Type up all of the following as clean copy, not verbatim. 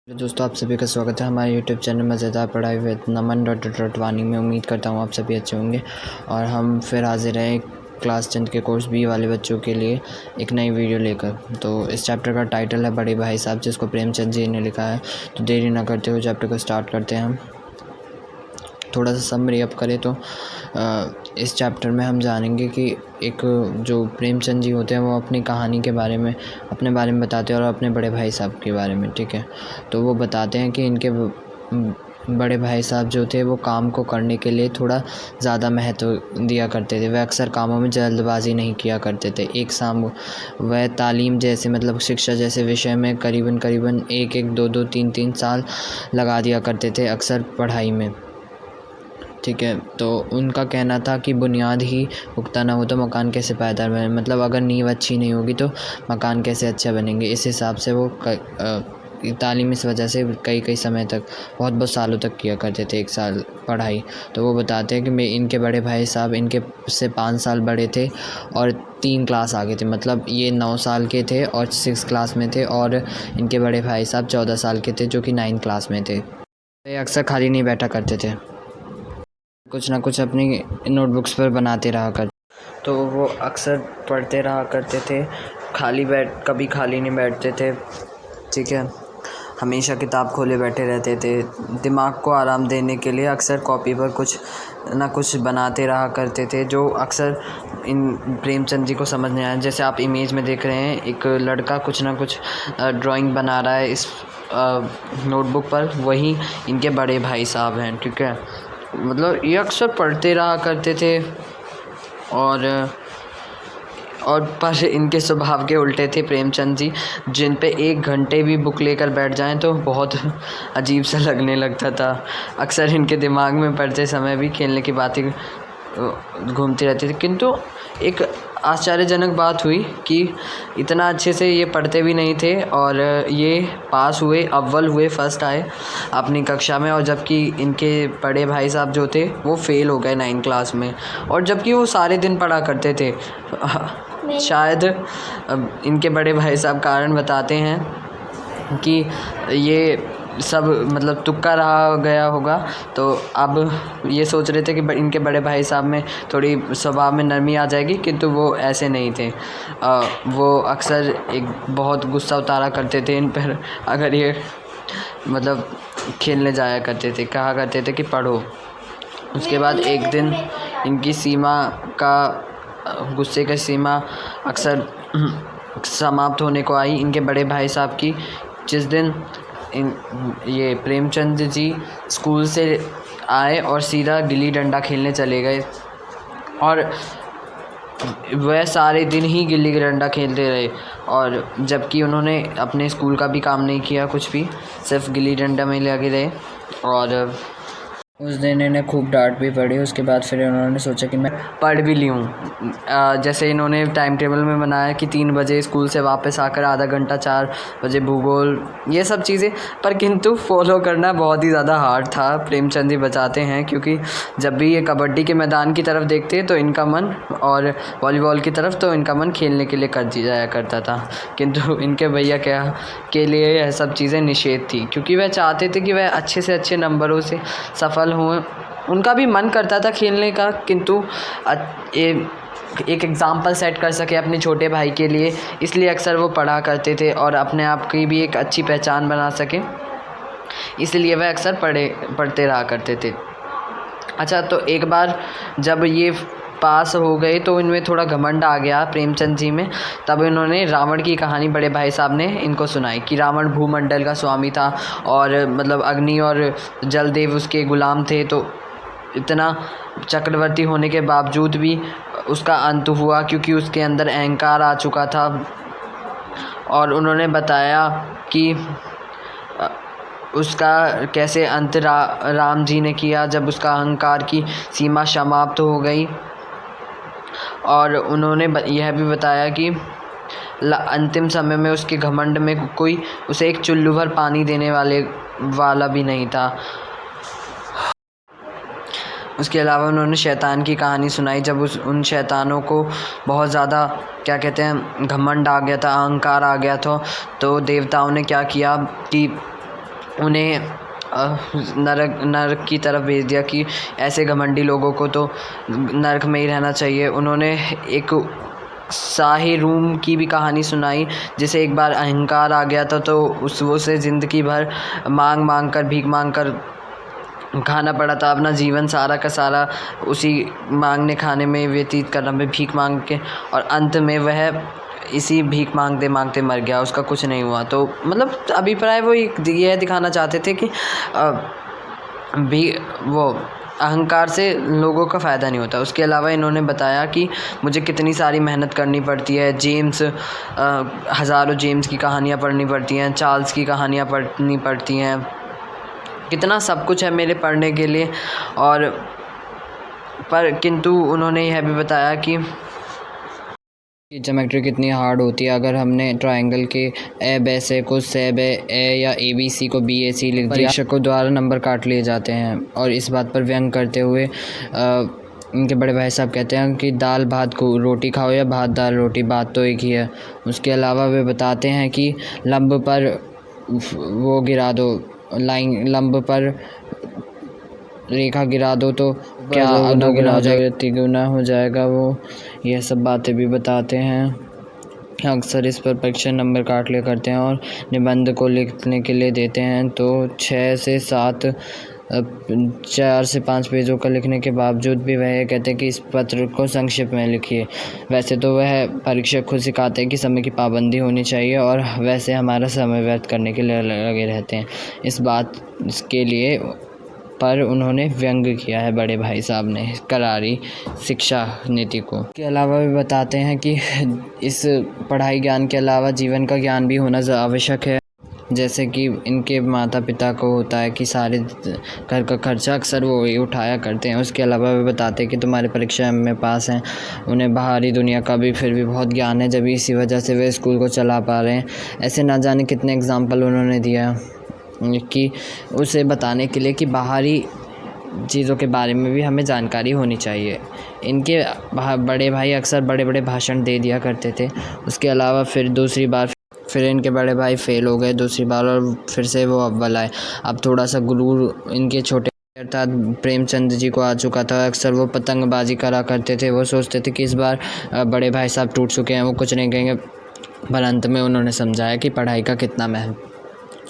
Hello दोस्तों, आप सभी का स्वागत है हमारे यूट्यूब चैनल मज़ेदार पढ़ाई विद नमन वानी में। उम्मीद करता हूँ आप सभी अच्छे होंगे और हम फिर हाजिर हैं क्लास 10 के कोर्स बी वाले बच्चों के लिए एक नई वीडियो लेकर। तो इस चैप्टर का टाइटल है बड़े भाई साहब, जिसको प्रेमचंद जी ने लिखा है। तो देरी ना करते हुए चैप्टर को स्टार्ट करते हैं हम। थोड़ा सा समरी अप करें तो इस चैप्टर में हम जानेंगे कि एक जो प्रेमचंद जी होते हैं वो अपनी कहानी के बारे में, अपने बारे में बताते हैं और अपने बड़े भाई साहब के बारे में। ठीक है, तो वो बताते हैं कि इनके बड़े भाई साहब जो थे वो काम को करने के लिए थोड़ा ज़्यादा महत्व दिया करते थे। वह अक्सर कामों में जल्दबाजी नहीं किया करते थे। एक शाम वह तालीम जैसे मतलब शिक्षा जैसे विषय में करीबन 1-2 3 साल लगा दिया करते थे, अक्सर पढ़ाई में। ठीक है, तो उनका कहना था कि बुनियाद ही पुख्ता ना हो तो मकान कैसे पायदार बने, मतलब अगर नींव अच्छी नहीं होगी तो मकान कैसे अच्छा बनेंगे। इस हिसाब से वो तालीम इस वजह से कई समय तक, बहुत सालों तक किया करते थे, 1 साल पढ़ाई। तो वो बताते हैं कि इनके बड़े भाई साहब इनके से 5 साल बड़े थे और 3 क्लास आगे थे। मतलब ये 9 साल के थे और 6 क्लास में थे, और इनके बड़े भाई साहब 14 साल के थे जो कि 9 क्लास में थे। ये अक्सर खाली नहीं बैठा करते थे, कुछ ना कुछ अपनी नोटबुक्स पर बनाते रहा करते। तो वो अक्सर पढ़ते रहा करते थे, कभी खाली नहीं बैठते थे। ठीक है, हमेशा किताब खोले बैठे रहते थे। दिमाग को आराम देने के लिए अक्सर कॉपी पर कुछ ना कुछ बनाते रहा करते थे, जो अक्सर इन प्रेमचंद जी को समझ नहीं आया। जैसे आप इमेज में देख रहे हैं, एक लड़का कुछ ना कुछ ड्राइंग बना रहा है इस नोटबुक पर, वही इनके बड़े भाई साहब हैं। ठीक है, मतलब ये अक्सर पढ़ते रहा करते थे और पर इनके स्वभाव के उल्टे थे प्रेमचंद जी, जिन पे 1 घंटे भी बुक लेकर बैठ जाएं तो बहुत अजीब सा लगने लगता था। अक्सर इनके दिमाग में पढ़ते समय भी खेलने की बातें घूमती रहती थी। किंतु एक आश्चर्यजनक बात हुई कि इतना अच्छे से ये पढ़ते भी नहीं थे और ये पास हुए, अव्वल हुए, फर्स्ट आए अपनी कक्षा में। और जबकि इनके बड़े भाई साहब जो थे वो फेल हो गए 9 क्लास में, और जबकि वो सारे दिन पढ़ा करते थे। शायद इनके बड़े भाई साहब कारण बताते हैं कि ये सब मतलब तुक्का रहा गया होगा। तो अब ये सोच रहे थे कि इनके बड़े भाई साहब में थोड़ी स्वभाव में नरमी आ जाएगी, किंतु वो ऐसे नहीं थे। वो अक्सर एक बहुत गुस्सा उतारा करते थे इन पर, अगर ये मतलब खेलने जाया करते थे, कहा करते थे कि पढ़ो। उसके बाद एक दिन इनकी गुस्से की सीमा अक्सर समाप्त होने को आई इनके बड़े भाई साहब की, जिस दिन ये प्रेमचंद जी स्कूल से आए और सीधा गिल्ली डंडा खेलने चले गए, और वह सारे दिन ही गिल्ली डंडा खेलते रहे। और जबकि उन्होंने अपने स्कूल का भी काम नहीं किया, कुछ भी, सिर्फ गिल्ली डंडा में लगे रहे। और उस दिन इन्हें खूब डांट भी पड़ी। उसके बाद फिर उन्होंने सोचा कि मैं पढ़ भी लूँ। जैसे इन्होंने टाइम टेबल में बनाया कि 3 बजे स्कूल से वापस आकर आधा घंटा, 4 बजे भूगोल, ये सब चीज़ें, पर किंतु फॉलो करना बहुत ही ज़्यादा हार्ड था। प्रेमचंद जी बताते हैं, क्योंकि जब भी ये कबड्डी के मैदान की तरफ देखते तो इनका मन, और वॉलीबॉल की तरफ तो इनका मन खेलने के लिए कर जाया करता था। किंतु इनके भैया के लिए यह सब चीज़ें निषेध थी, क्योंकि वह चाहते थे कि वह अच्छे से अच्छे नंबरों से सफल हुए। उनका भी मन करता था खेलने का, किंतु एक एग्ज़ाम्पल सेट कर सके अपने छोटे भाई के लिए, इसलिए अक्सर वो पढ़ा करते थे और अपने आप की भी एक अच्छी पहचान बना सके, इसलिए वह अक्सर पढ़ते रहा करते थे। अच्छा, तो एक बार जब ये पास हो गए तो इनमें थोड़ा घमंड आ गया प्रेमचंद जी में। तब इन्होंने रावण की कहानी बड़े भाई साहब ने इनको सुनाई कि रावण भूमंडल का स्वामी था, और मतलब अग्नि और जलदेव उसके गुलाम थे। तो इतना चक्रवर्ती होने के बावजूद भी उसका अंत हुआ, क्योंकि उसके अंदर अहंकार आ चुका था। और उन्होंने बताया कि उसका कैसे अंत राम जी ने किया, जब उसका अहंकार की सीमा समाप्त हो गई। और उन्होंने यह भी बताया कि अंतिम समय में उसके घमंड में कोई उसे एक चुल्लू भर पानी देने वाला भी नहीं था। उसके अलावा उन्होंने शैतान की कहानी सुनाई, जब उन शैतानों को बहुत ज़्यादा क्या कहते हैं घमंड आ गया था, अहंकार आ गया था। तो देवताओं ने क्या किया कि उन्हें नरक नरक की तरफ भेज दिया कि ऐसे घमंडी लोगों को तो नरक में ही रहना चाहिए। उन्होंने एक शाही रूम की भी कहानी सुनाई, जिसे एक बार अहंकार आ गया था तो उसे ज़िंदगी भर भीख मांग कर खाना पड़ा था। अपना जीवन सारा का सारा उसी मांगने खाने में व्यतीत करना में भीख मांग के, और अंत में वह इसी भीख मांगते मांगते मर गया। उसका कुछ नहीं हुआ। तो मतलब अभिप्राय वो यह दिखाना चाहते थे कि भी वो अहंकार से लोगों का फ़ायदा नहीं होता। उसके अलावा इन्होंने बताया कि मुझे कितनी सारी मेहनत करनी पड़ती है। हज़ारों जेम्स की कहानियाँ पढ़नी पड़ती हैं, चार्ल्स की कहानियाँ पढ़नी पड़ती हैं, कितना सब कुछ है मेरे पढ़ने के लिए। और किंतु उन्होंने यह भी बताया कि ज्योमेट्री कितनी हार्ड होती है। अगर हमने ट्रायंगल के ए बे से को से बे ए या ए बी सी को बी ए सी लिख दिया, परीक्षकों द्वारा नंबर काट लिए जाते हैं। और इस बात पर व्यंग करते हुए इनके बड़े भाई साहब कहते हैं कि दाल भात को रोटी खाओ या भात दाल रोटी, बात तो एक ही है। उसके अलावा वे बताते हैं कि लंब पर वो गिरा दो, लंब पर रेखा गिरा दो तो क्या दोगुना हो जाएगा, तिगुना हो जाएगा। वो यह सब बातें भी बताते हैं। अक्सर इस पर परीक्षा नंबर काट लिया करते हैं। और निबंध को लिखने के लिए देते हैं तो 6 से 7 4 से 5 पेजों का लिखने के बावजूद भी वह कहते हैं कि इस पत्र को संक्षिप्त में लिखिए। वैसे तो वह परीक्षक खुद सिखाते हैं कि समय की पाबंदी होनी चाहिए, और वैसे हमारा समय व्यर्थ करने के लिए लगे रहते हैं। इस बात के लिए पर उन्होंने व्यंग किया है बड़े भाई साहब ने करारी शिक्षा नीति को। इसके अलावा भी बताते हैं कि इस पढ़ाई ज्ञान के अलावा जीवन का ज्ञान भी होना आवश्यक है। जैसे कि इनके माता पिता को होता है कि सारे घर का खर्चा अक्सर वो ही उठाया करते हैं। उसके अलावा भी बताते हैं कि तुम्हारी परीक्षा में पास हैं। उन्हें बाहरी दुनिया का भी फिर भी बहुत ज्ञान है, जब इसी वजह से वे स्कूल को चला पा रहे हैं। ऐसे ना जाने कितने एग्जाम्पल उन्होंने दिया कि उसे बताने के लिए कि बाहरी चीज़ों के बारे में भी हमें जानकारी होनी चाहिए। इनके बड़े भाई अक्सर बड़े बड़े भाषण दे दिया करते थे। उसके अलावा फिर दूसरी बार फिर इनके बड़े भाई फेल हो गए दूसरी बार, और फिर से वो अव्वल आए। अब थोड़ा सा गुरूर इनके छोटे अर्थात प्रेमचंद जी को आ चुका था। अक्सर वो पतंगबाजी करा करते थे। वो सोचते थे कि इस बार बड़े भाई साहब टूट चुके हैं, वो कुछ नहीं कहेंगे। पर अंत में उन्होंने समझाया कि पढ़ाई का कितना महत्व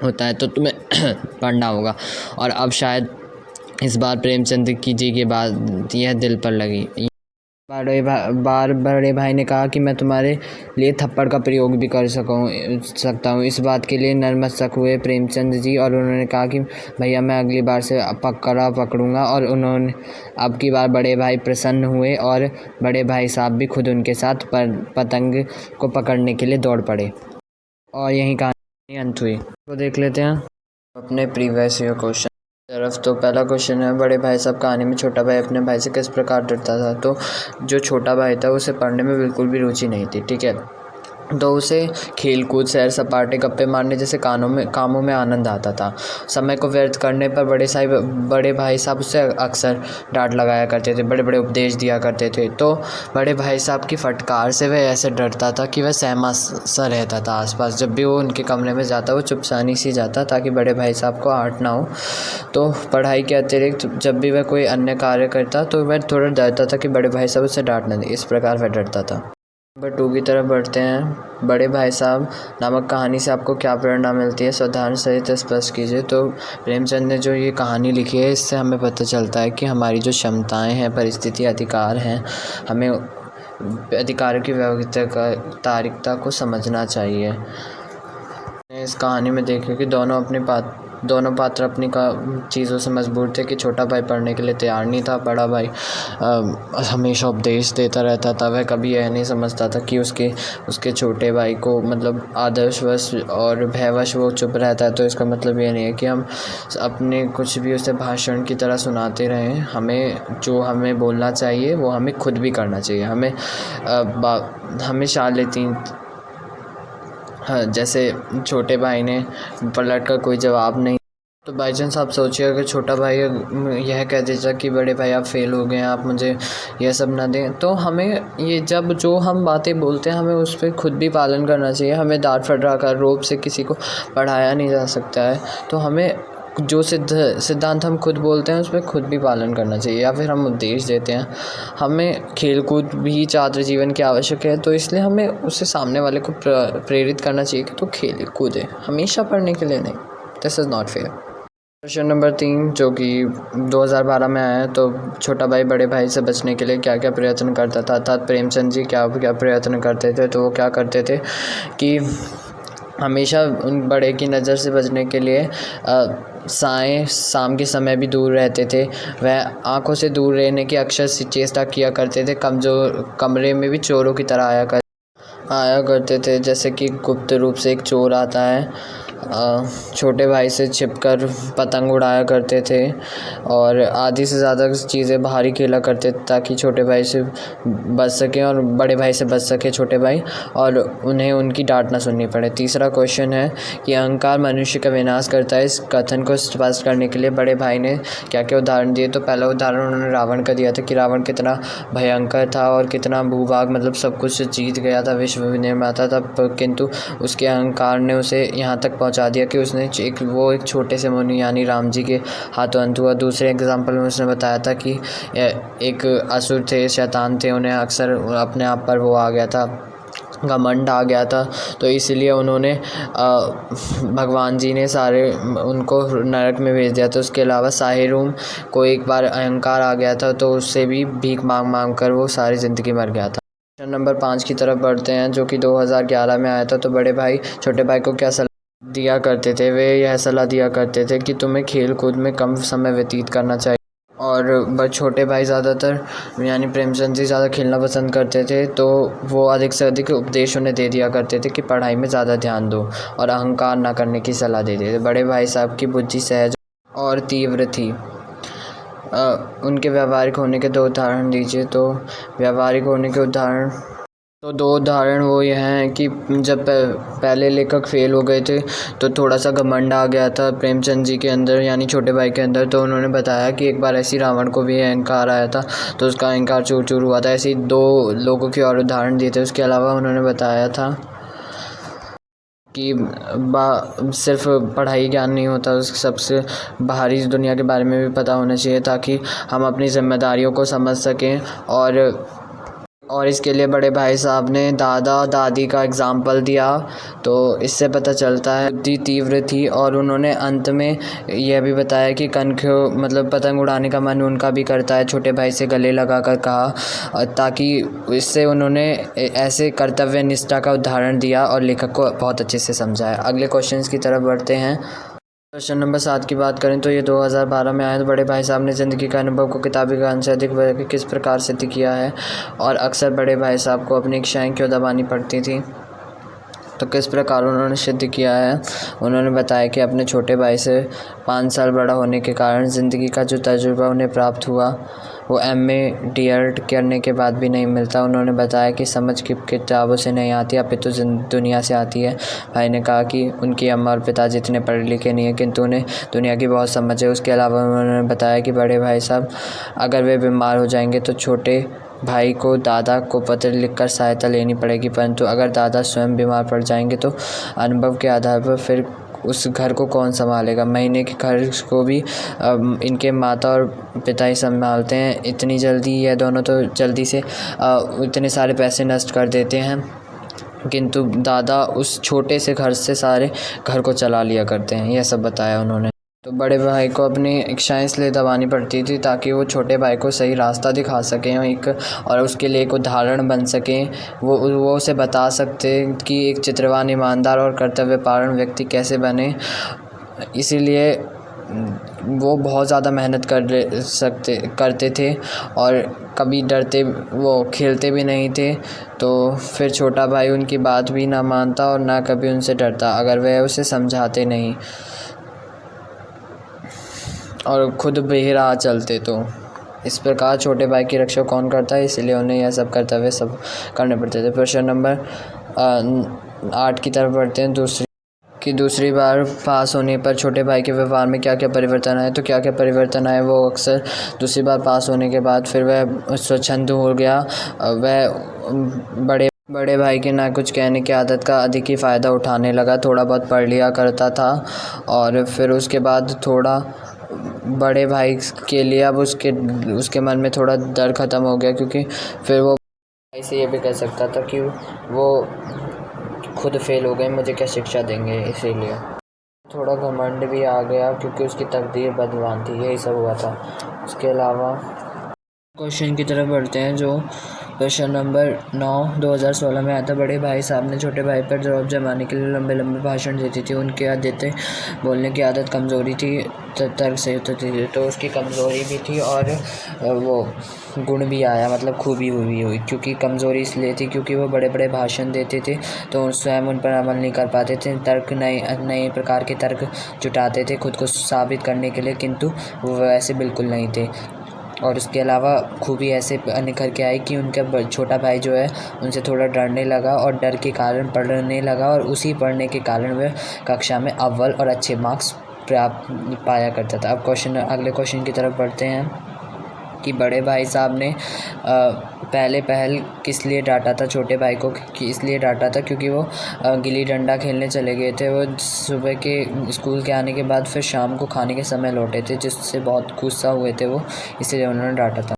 होता है, तो तुम्हें पढ़ना होगा। और अब शायद इस बार प्रेमचंद की जी के बाद यह दिल पर लगी। बड़े भाई ने कहा कि मैं तुम्हारे लिए थप्पड़ का प्रयोग भी कर सकता हूँ। इस बात के लिए नतमस्तक हुए प्रेमचंद जी, और उन्होंने कहा कि भैया मैं अगली बार से पकड़ूंगा। और उन्होंने अब की बार बड़े भाई प्रसन्न हुए, और बड़े भाई साहब भी खुद उनके साथ पतंग को पकड़ने के लिए दौड़ पड़े। और यहीं कहानी अंत हुई। तो देख लेते हैं अपने प्रीवियस ईयर क्वेश्चन तरफ। तो पहला क्वेश्चन है, बड़े भाई साहब कहानी में छोटा भाई अपने भाई से किस प्रकार डरता था। तो जो छोटा भाई था उसे पढ़ने में बिल्कुल भी रुचि नहीं थी, ठीक है। तो उसे खेल कूद, सैर सपाटे, गप्पे मारने जैसे कामों में आनंद आता था। समय को व्यर्थ करने पर बड़े भाई साहब उससे अक्सर डांट लगाया करते थे, बड़े बड़े उपदेश दिया करते थे। तो बड़े भाई साहब की फटकार से वह ऐसे डरता था कि वह सहमा सा रहता था आसपास। जब भी वो उनके कमरे में जाता वो चुपचानी सी जाता, ताकि बड़े भाई साहब को आहट ना हो। तो पढ़ाई के अतिरिक्त जब भी वह कोई अन्य कार्य करता तो वह थोड़ा डरता था कि बड़े भाई साहब उससे डांट न दें। इस प्रकार वह डरता था। नंबर 2 की तरफ बढ़ते हैं। बड़े भाई साहब नामक कहानी से आपको क्या प्रेरणा मिलती है, सावधान सहित स्पष्ट कीजिए। तो प्रेमचंद ने जो ये कहानी लिखी है, इससे हमें पता चलता है कि हमारी जो क्षमताएं हैं, परिस्थिति, अधिकार हैं, हमें अधिकारों की व्यावहारिकता को समझना चाहिए। इस कहानी में देखिए कि दोनों पात्र अपनी चीज़ों से मजबूर थे कि छोटा भाई पढ़ने के लिए तैयार नहीं था। बड़ा भाई हमेशा उपदेश देता रहता था। वह कभी यह नहीं समझता था कि उसके छोटे भाई को मतलब आदर्शवश और भयवश वो चुप रहता है। तो इसका मतलब ये नहीं है कि हम अपने कुछ भी उसे भाषण की तरह सुनाते रहें। हमें बोलना चाहिए वो हमें खुद भी करना चाहिए। हमें शालीन, हाँ, जैसे छोटे भाई ने पलट कर कोई जवाब नहीं तो बाई चांस आप सोचिए अगर छोटा भाई यह कह देता कि बड़े भाई आप फेल हो गए, आप मुझे यह सब ना दें, तो हमें ये जब जो हम बातें बोलते हैं हमें उस पर खुद भी पालन करना चाहिए। हमें डांट फटका कर रोब से किसी को पढ़ाया नहीं जा सकता है। तो हमें जो सिद्धांत हम खुद बोलते हैं उस पर खुद भी पालन करना चाहिए। या फिर हम उपदेश देते हैं, हमें खेल कूद भी छात्र जीवन की आवश्यक है, तो इसलिए हमें उससे सामने वाले को प्रेरित करना चाहिए कि तो खेले कूदे, हमेशा पढ़ने के लिए नहीं। This is not fair. Question number 3 जो कि 2012 में आया है, तो छोटा भाई बड़े भाई से बचने के लिए क्या क्या प्रयत्न करता था, अर्थात प्रेमचंद जी क्या क्या प्रयत्न करते थे। तो वो क्या करते थे कि हमेशा उन बड़े की नज़र से बचने के लिए शाम के समय भी दूर रहते थे। वह आंखों से दूर रहने की अक्सर चेष्टा किया करते थे। कमरे में भी चोरों की तरह आया करते थे, जैसे कि गुप्त रूप से एक चोर आता है। छोटे भाई से छिपकर पतंग उड़ाया करते थे और आधी से ज़्यादा चीज़ें बाहर ही खेला करते थे ताकि छोटे भाई से बच सकें और बड़े भाई से बच सके छोटे भाई, और उन्हें उनकी डांट ना सुननी पड़े। तीसरा क्वेश्चन है कि अहंकार मनुष्य का विनाश करता है। इस कथन को स्पष्ट करने के लिए बड़े भाई ने क्या क्या उदाहरण दिए। तो पहला उदाहरण उन्होंने रावण का दिया था कि रावण कितना भयंकर था और कितना भूभाग मतलब सब कुछ जीत गया था, विश्व निर्माता था, किंतु उसके अहंकार ने उसे यहाँ तक पहुँचा दिया कि उसने एक छोटे से मुनि यानी राम जी के हाथों अंत हुआ। दूसरे एग्जाम्पल में उसने बताया था कि एक असुर थे, शैतान थे, उन्हें अक्सर अपने आप पर वो आ गया था, घमंड आ गया था, तो इसीलिए उन्होंने भगवान जी ने सारे उनको नरक में भेज दिया था। उसके अलावा साहिरूम को एक बार अहंकार आ गया था, तो उससे भी भीख मांग कर वो सारी ज़िंदगी मर गया था। क्वेश्चन नंबर 5 की तरफ बढ़ते हैं, जो कि 2011 में आया था। तो बड़े भाई छोटे भाई को क्या सलाह दिया करते थे। वे यह सलाह दिया करते थे कि तुम्हें खेल कूद में कम समय व्यतीत करना चाहिए। और छोटे भाई ज़्यादातर यानी प्रेमचंद जी ज़्यादा खेलना पसंद करते थे, तो वो अधिक से अधिक उपदेश उन्हें दे दिया करते थे कि पढ़ाई में ज़्यादा ध्यान दो और अहंकार ना करने की सलाह देते थे। बड़े भाई साहब की बुद्धि सहज और तीव्र थी। उनके व्यावहारिक होने के 2 उदाहरण दीजिए। तो व्यावहारिक होने के उदाहरण, तो 2 उदाहरण वो ये हैं कि जब पहले लेखक फेल हो गए थे तो थोड़ा सा घमंड आ गया था प्रेमचंद जी के अंदर यानी छोटे भाई के अंदर। तो उन्होंने बताया कि एक बार ऐसी रावण को भी अहंकार आया था तो उसका अहंकार चूर चूर हुआ था। ऐसे 2 लोगों के और उदाहरण दिए थे। उसके अलावा उन्होंने बताया था कि सिर्फ पढ़ाई ज्ञान नहीं होता, उस सबसे बाहरी दुनिया के बारे में भी पता होना चाहिए ताकि हम अपनी जिम्मेदारियों को समझ सकें। और इसके लिए बड़े भाई साहब ने दादा दादी का एग्ज़ाम्पल दिया, तो इससे पता चलता है बुद्धि तीव्र थी। और उन्होंने अंत में यह भी बताया कि कनखियों मतलब पतंग उड़ाने का मन उनका भी करता है, छोटे भाई से गले लगा कर कहा, ताकि इससे उन्होंने ऐसे कर्तव्य निष्ठा का उदाहरण दिया और लेखक को बहुत अच्छे से समझाया। अगले क्वेश्चंस की तरफ बढ़ते हैं। क्वेश्चन नंबर 7 की बात करें तो ये 2012 में आया। तो बड़े भाई साहब ने ज़िंदगी का अनुभव को किताबी ज्ञान से अधिक किस प्रकार सिद्ध किया है और अक्सर बड़े भाई साहब को अपनी इच्छाएं क्यों दबानी पड़ती थी। तो किस प्रकार उन्होंने सिद्ध किया है। उन्होंने बताया कि अपने छोटे भाई से 5 साल बड़ा होने के कारण ज़िंदगी का जो तजुर्बा उन्हें प्राप्त हुआ वो MA DED करने के बाद भी नहीं मिलता। उन्होंने बताया कि समझ की किताबों से नहीं आती, अपितु दुनिया से आती है। भाई ने कहा कि उनकी अम्मा और पिताजी इतने पढ़े लिखे नहीं हैं, किंतु उन्हें दुनिया की बहुत समझ है। उसके अलावा उन्होंने बताया कि बड़े भाई साहब अगर वे बीमार हो जाएंगे तो छोटे भाई को दादा को पत्र लिखकर सहायता लेनी पड़ेगी, परंतु अगर दादा स्वयं बीमार पड़ जाएंगे तो अनुभव के आधार पर फिर उस घर को कौन संभालेगा। महीने के खर्च को भी इनके माता और पिता ही संभालते हैं। इतनी जल्दी यह दोनों तो जल्दी से इतने सारे पैसे नष्ट कर देते हैं, किंतु दादा उस छोटे से घर से सारे घर को चला लिया करते हैं। यह सब बताया उन्होंने। तो बड़े भाई को अपनी इच्छाएं इसलिए दबानी पड़ती थी ताकि वो छोटे भाई को सही रास्ता दिखा सकें और उसके लिए एक उदाहरण बन सकें। वो उसे बता सकते कि एक चित्रवान, ईमानदार और कर्तव्यपरायण व्यक्ति कैसे बने। इसीलिए वो बहुत ज़्यादा मेहनत करते थे और कभी डरते वो खेलते भी नहीं थे। तो फिर छोटा भाई उनकी बात भी ना मानता और ना कभी उनसे डरता अगर वह उसे समझाते नहीं और ख़ुद बेराह चलते। तो इस प्रकार छोटे भाई की रक्षा कौन करता है, इसलिए उन्हें यह सब कर्तव्य सब करने पड़ते थे। प्रश्न नंबर 8 की तरफ बढ़ते हैं। दूसरी कि दूसरी बार पास होने पर छोटे भाई के व्यवहार में क्या क्या परिवर्तन आए। तो क्या क्या परिवर्तन आए, वो अक्सर दूसरी बार पास होने के बाद फिर वह स्वच्छंद हो गया। वह बड़े भाई के ना कुछ कहने की आदत का अधिक ही फ़ायदा उठाने लगा। थोड़ा बहुत पढ़ लिया करता था और फिर उसके बाद थोड़ा बड़े भाई के लिए अब उसके मन में थोड़ा डर ख़त्म हो गया, क्योंकि फिर वो भाई से ये भी कह सकता था कि वो खुद फेल हो गए, मुझे क्या शिक्षा देंगे। इसीलिए थोड़ा घमंड भी आ गया, क्योंकि उसकी तकदीर बदवान थी। यही सब हुआ था। उसके अलावा क्वेश्चन की तरफ बढ़ते हैं, जो क्वेश्चन नंबर 9 2016 में आया था। बड़े भाई साहब ने छोटे भाई पर जवाब जमाने के लिए लंबे लंबे भाषण देती थी। उनके आदतें बोलने की आदत कमज़ोरी थी, तर्क से थी, तो उसकी कमज़ोरी भी थी और वो गुण भी आया, मतलब खूबी हुई। क्योंकि कमज़ोरी इसलिए थी क्योंकि वो बड़े बड़े भाषण देते थे तो स्वयं उन पर अमल नहीं कर पाते थे। तर्क नए प्रकार के तर्क जुटाते थे खुद को साबित करने के लिए, किंतु वो वैसे बिल्कुल नहीं थे। और उसके अलावा खूबी ऐसे निखर के आई कि उनका छोटा भाई जो है उनसे थोड़ा डरने लगा और डर के कारण पढ़ने लगा, और उसी पढ़ने के कारण वह कक्षा में अव्वल और अच्छे मार्क्स प्राप्त पाया करता था। अब अगले क्वेश्चन की तरफ बढ़ते हैं कि बड़े भाई साहब ने पहल किस लिए डांटा था छोटे भाई को। कि इसलिए डांटा था क्योंकि वो गिल्ली डंडा खेलने चले गए थे। वो सुबह के स्कूल के आने के बाद फिर शाम को खाने के समय लौटे थे, जिससे बहुत गुस्सा हुए थे वो, इसलिए उन्होंने डांटा था।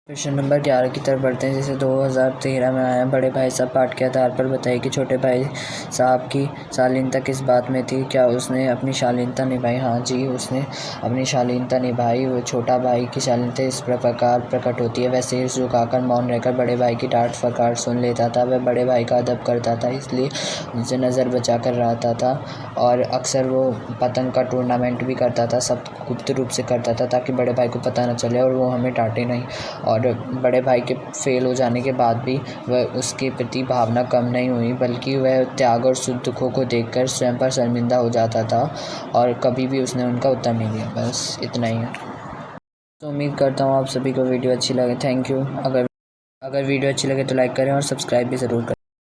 क्वेश्चन नंबर 11 की तरफ बढ़ते हैं, जिसे 2013 में आया। बड़े भाई साहब पाठ के आधार पर बताइए कि छोटे भाई साहब की शालीनता किस बात में थी। क्या उसने अपनी शालीनता निभाई? हाँ जी, उसने अपनी शालीनता निभाई। वो छोटा भाई की शालीनता इस प्रकार प्रकट होती है, वह सिर झुकाकर मौन रहकर बड़े भाई की डांट फटकार सुन लेता था। वह बड़े भाई का अदब करता था, इसलिए उनसे नज़र बचा कर रहता था। और अक्सर वो पतंग का टूर्नामेंट भी करता था, सब गुप्त रूप से करता था ताकि बड़े भाई को पता न चले और वो हमें डांटे नहीं। और बड़े भाई के फेल हो जाने के बाद भी वह उसके प्रति भावना कम नहीं हुई, बल्कि वह त्याग और सुख दुखों को देखकर स्वयं पर शर्मिंदा हो जाता था और कभी भी उसने उनका उत्तर नहीं दिया। बस इतना ही है। तो उम्मीद करता हूँ आप सभी को वीडियो अच्छी लगे। Thank you. अगर वीडियो अच्छी लगे तो लाइक करें और सब्सक्राइब भी ज़रूर करें।